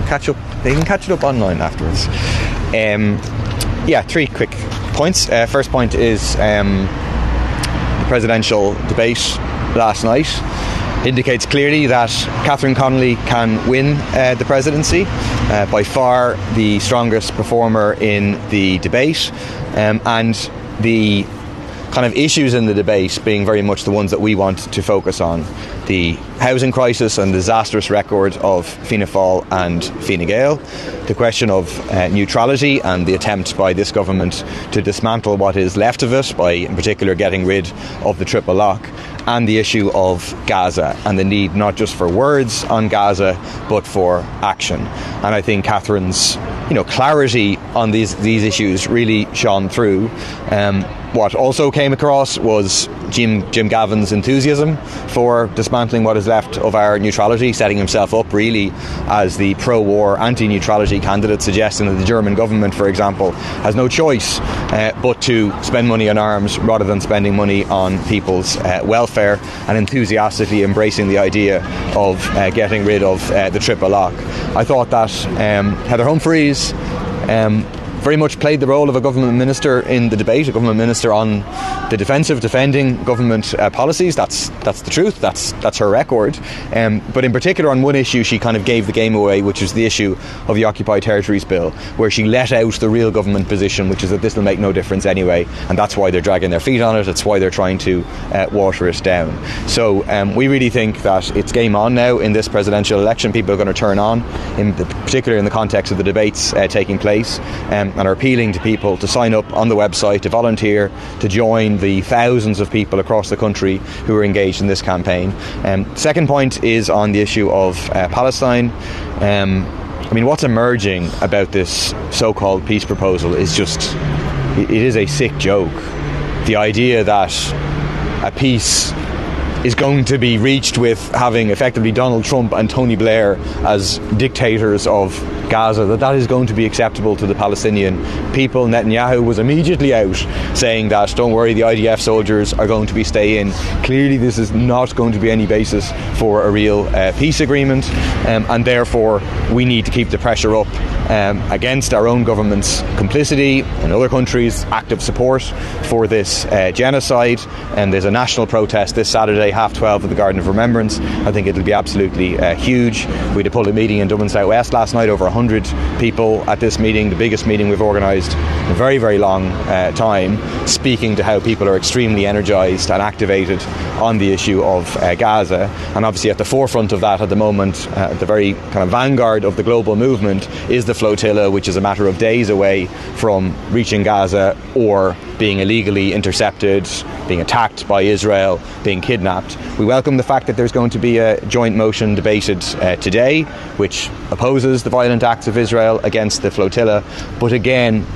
catch up. They can catch it up online afterwards. Three quick points. First point is the presidential debate last night indicates clearly that Catherine Connolly can win the presidency. By far the strongest performer in the debate, and the kind of issues in the debate being very much the ones that we want to focus on: the housing crisis and disastrous record of Fianna Fáil and Fine Gael, the question of neutrality and the attempt by this government to dismantle what is left of it by in particular getting rid of the triple lock, and the issue of Gaza and the need not just for words on Gaza but for action. And I think Catherine's clarity on these issues really shone through. What also came across was Jim Gavin's enthusiasm for dismantling what is left of our neutrality, setting himself up really as the pro-war, anti-neutrality candidate, suggesting that the German government, for example, has no choice but to spend money on arms rather than spending money on people's welfare, and enthusiastically embracing the idea of getting rid of the triple lock. I thought that Heather Humphreys very much played the role of a government minister in the debate, a government minister on the defensive, defending government policies. That's the truth. That's her record. But in particular, on one issue, she kind of gave the game away, which was the issue of the Occupied Territories Bill, where she let out the real government position, which is that this will make no difference anyway, and that's why they're dragging their feet on it. It's why they're trying to water it down. So we really think that it's game on now in this presidential election. People are going to turn on, particularly in the context of the debates taking place, and are appealing to people to sign up on the website, to volunteer, to join the thousands of people across the country who are engaged in this campaign. Second point is on the issue of Palestine. What's emerging about this so-called peace proposal is just, it is a sick joke. The idea that a peace is going to be reached with having effectively Donald Trump and Tony Blair as dictators of Gaza, that is going to be acceptable to the Palestinian people. Netanyahu was immediately out saying that, don't worry, the IDF soldiers are going to be staying. Clearly this is not going to be any basis for a real peace agreement, and therefore we need to keep the pressure up against our own government's complicity in other countries' active support for this genocide. And there's a national protest this Saturday, 12:30 at the Garden of Remembrance. I think it'll be absolutely huge. We had a public meeting in Dublin South West last night, over 100 people at this meeting, the biggest meeting we've organised in a very, very long time, speaking to how people are extremely energised and activated on the issue of Gaza. And obviously at the forefront of that at the moment, the very kind of vanguard of the global movement, is the flotilla, which is a matter of days away from reaching Gaza or being illegally intercepted, being attacked by Israel, being kidnapped. We welcome the fact that there's going to be a joint motion debated today, which opposes the violent acts of Israel against the flotilla. But again,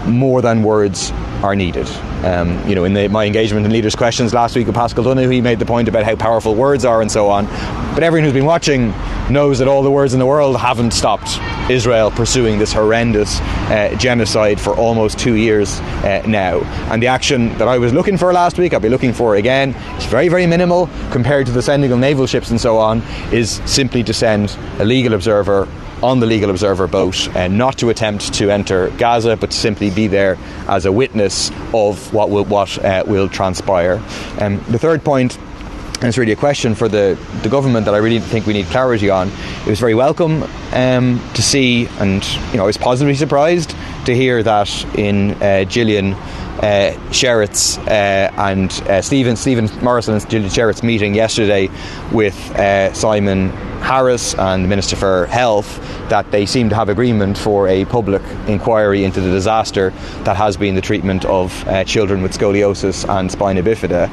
more than words are needed. In my engagement in Leaders' Questions last week with Pascal Donoghue, he made the point about how powerful words are and so on. But everyone who's been watching knows that all the words in the world haven't stopped Israel pursuing this horrendous genocide for almost 2 years now. And the action that I was looking for last week, I'll be looking for again, it's very, very minimal compared to the sending of naval ships and so on, is simply to send a legal observer on the legal observer boat, and not to attempt to enter Gaza, but to simply be there as a witness of what will transpire. The third point, and it's really a question for the government that I really think we need clarity on. It was very welcome to see, and I was positively surprised to hear that in Gillian Sherritt's and Stephen Morrison and Gillian Sherritt's meeting yesterday with Simon Harris and the Minister for Health, that they seem to have agreement for a public inquiry into the disaster that has been the treatment of children with scoliosis and spina bifida.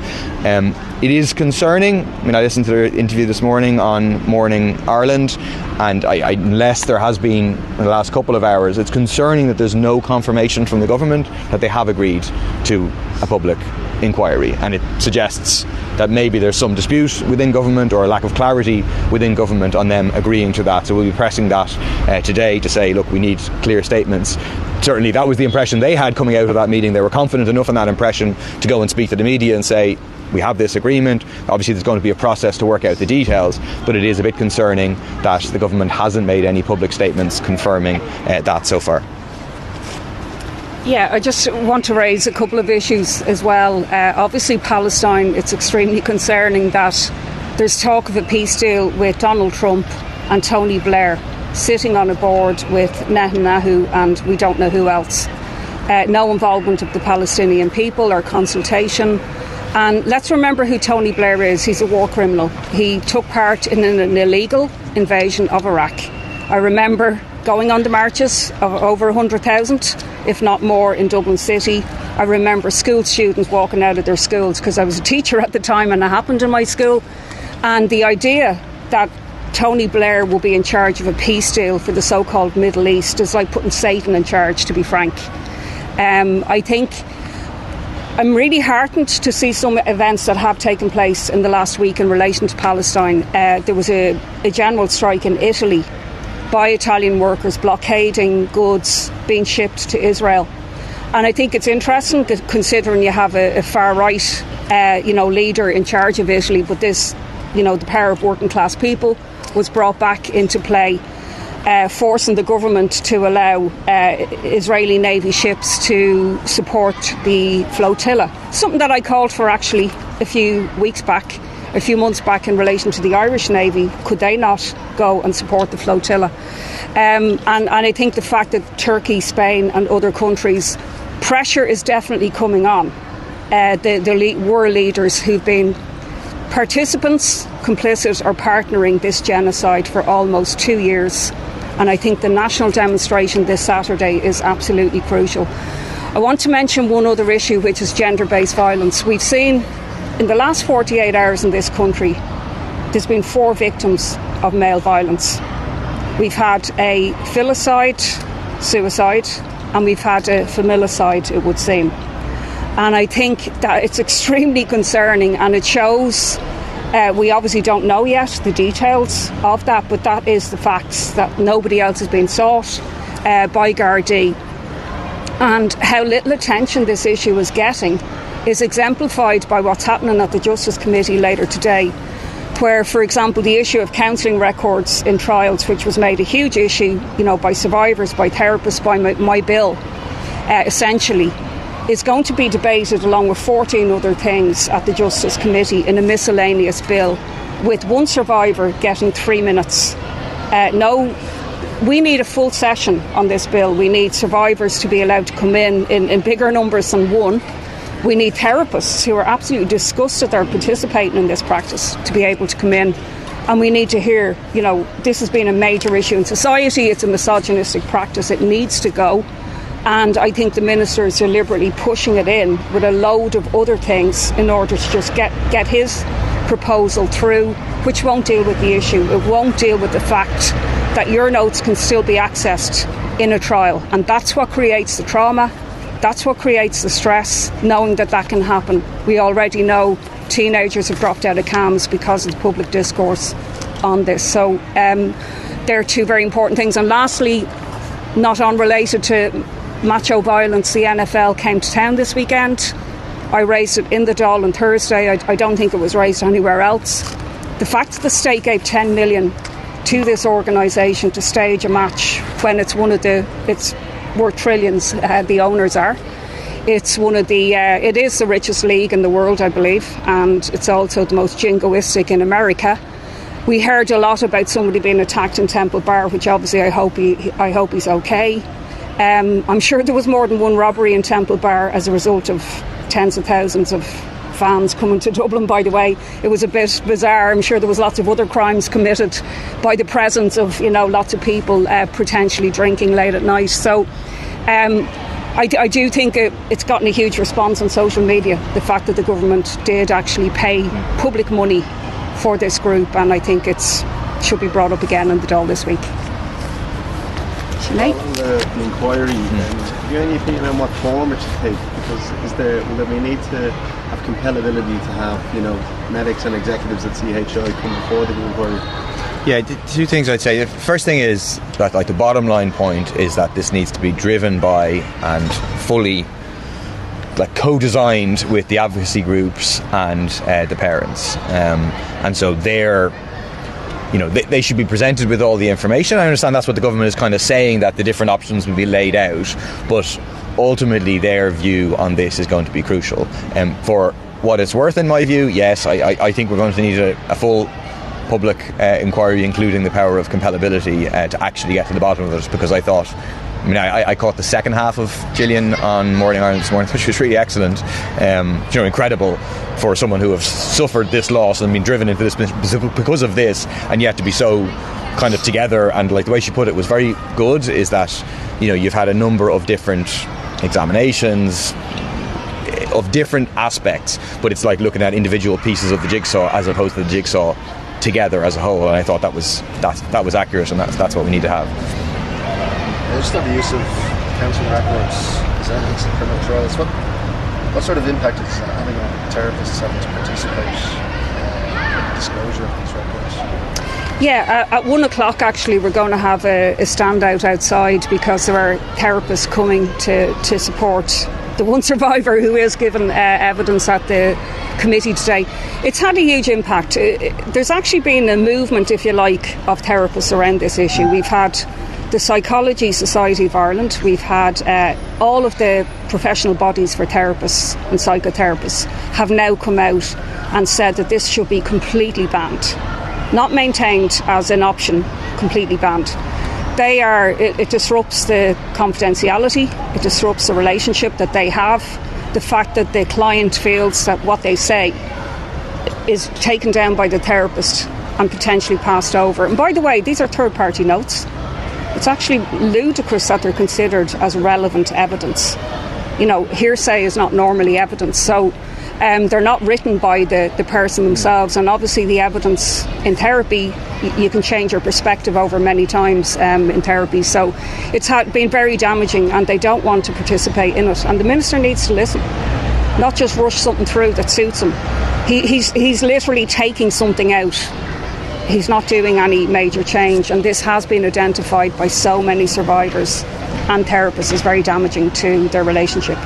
It is concerning. I listened to the interview this morning on Morning Ireland, and unless there has been in the last couple of hours, it's concerning that there's no confirmation from the government that they have agreed to a public inquiry, and it suggests that maybe there's some dispute within government or a lack of clarity within government on them agreeing to that. So we'll be pressing that today to say, look, we need clear statements. certainly that was the impression they had coming out of that meeting. They were confident enough in that impression to go and speak to the media and say, we have this agreement. Obviously there's going to be a process to work out the details, but it is a bit concerning that the government hasn't made any public statements confirming that so far. Yeah, I just want to raise a couple of issues as well. Obviously Palestine, it's extremely concerning that there's talk of a peace deal with Donald Trump and Tony Blair sitting on a board with Netanyahu and we don't know who else. No involvement of the Palestinian people or consultation. And let's remember who Tony Blair is. He's a war criminal. He took part in an illegal invasion of Iraq. I remember going on the marches of over 100,000, if not more, in Dublin City. I remember school students walking out of their schools because I was a teacher at the time and it happened in my school. And the idea that Tony Blair will be in charge of a peace deal for the so-called Middle East is like putting Satan in charge, to be frank. I think I'm really heartened to see some events that have taken place in the last week in relation to Palestine. There was a general strike in Italy by Italian workers blockading goods being shipped to Israel. And I think it's interesting considering you have a far-right leader in charge of Italy, but this, the power of working class people was brought back into play, forcing the government to allow Israeli Navy ships to support the flotilla. Something that I called for actually a few months back in relation to the Irish Navy. Could they not go and support the flotilla? And I think the fact that Turkey, Spain and other countries, pressure is definitely coming on. The war leaders who've been participants, complicit or partnering this genocide for almost 2 years. And I think the national demonstration this Saturday is absolutely crucial. I want to mention one other issue, which is gender-based violence. We've seen in the last 48 hours in this country, there's been 4 victims of male violence. We've had a filicide, suicide, and we've had a familicide, it would seem. And I think that it's extremely concerning, and it shows, we obviously don't know yet the details of that, but that is the facts, that nobody else has been sought by Gardaí. And how little attention this issue is getting is exemplified by what's happening at the Justice Committee later today, where, for example, the issue of counselling records in trials, which was made a huge issue, by survivors, by therapists, by my bill, essentially, is going to be debated along with 14 other things at the Justice Committee in a miscellaneous bill, with one survivor getting 3 minutes. We need a full session on this bill. We need survivors to be allowed to come in bigger numbers than one. We need therapists who are absolutely disgusted they're participating in this practice to be able to come in. And we need to hear, this has been a major issue in society. It's a misogynistic practice. It needs to go. And I think the minister is deliberately pushing it in with a load of other things in order to just get his proposal through, which won't deal with the issue. It won't deal with the fact that your notes can still be accessed in a trial. And that's what creates the trauma. That's what creates the stress, knowing that can happen. We already know teenagers have dropped out of CAMS because of the public discourse on this. So they're 2 very important things. And lastly, not unrelated to macho violence, the NFL came to town this weekend. I raised it in the Dáil on Thursday. I don't think it was raised anywhere else. The fact that the state gave 10 million to this organisation to stage a match when it's worth trillions, the owners are. It is the richest league in the world, I believe, and it's also the most jingoistic in America. We heard a lot about somebody being attacked in Temple Bar, which obviously I hope he's okay. I'm sure there was more than one robbery in Temple Bar as a result of tens of thousands of fans coming to Dublin, by the way. It was a bit bizarre. I'm sure there was lots of other crimes committed by the presence of, lots of people potentially drinking late at night. So I do think it's gotten a huge response on social media, the fact that the government did actually pay public money for this group, and I think it should be brought up again in the Dáil this week. On the inquiry, do you have any opinion on what form it should take? Because will we need to have compellability to have medics and executives at CHI come before the inquiry? Yeah, two things I'd say. The first thing is that, like, the bottom line point is that this needs to be driven by and fully, like, co-designed with the advocacy groups and the parents, and so they're, you know, they should be presented with all the information. I understand that's what the government is kind of saying, that the different options will be laid out, but ultimately their view on this is going to be crucial. For what it's worth, in my view, yes, I think we're going to need a full public inquiry, including the power of compellability, to actually get to the bottom of it, because I caught the second half of Gillian on Morning Ireland this morning, which was really excellent. Incredible for someone who has suffered this loss and been driven into this because of this, and yet to be so kind of together. And, like, the way she put it was very good, is that, you know, you've had a number of different examinations of different aspects, but it's like looking at individual pieces of the jigsaw as opposed to the jigsaw together as a whole, and I thought that was accurate, and that's what we need to have. Just on the use of counselling records as evidence in criminal trials, what sort of impact is that having on therapists having to participate in disclosure of these records? Yeah, at 1 o'clock actually we're going to have a standout outside, because there are therapists coming to support the one survivor who is given evidence at the committee today. It's had a huge impact. There's actually been a movement, if you like, of therapists around this issue. We've had the Psychology Society of Ireland, we've had all of the professional bodies for therapists and psychotherapists have now come out and said that this should be completely banned. Not maintained as an option, completely banned. It disrupts the confidentiality, it disrupts the relationship that they have, the fact that the client feels that what they say is taken down by the therapist and potentially passed over. And by the way, these are third-party notes. It's actually ludicrous that they're considered as relevant evidence. You know, hearsay is not normally evidence, so they're not written by the person themselves, and obviously the evidence in therapy, you can change your perspective over many times in therapy, so it's been very damaging, and they don't want to participate in it, and the Minister needs to listen, not just rush something through that suits him. He's literally taking something out. He's not doing any major change, and this has been identified by so many survivors and therapists as very damaging to their relationship.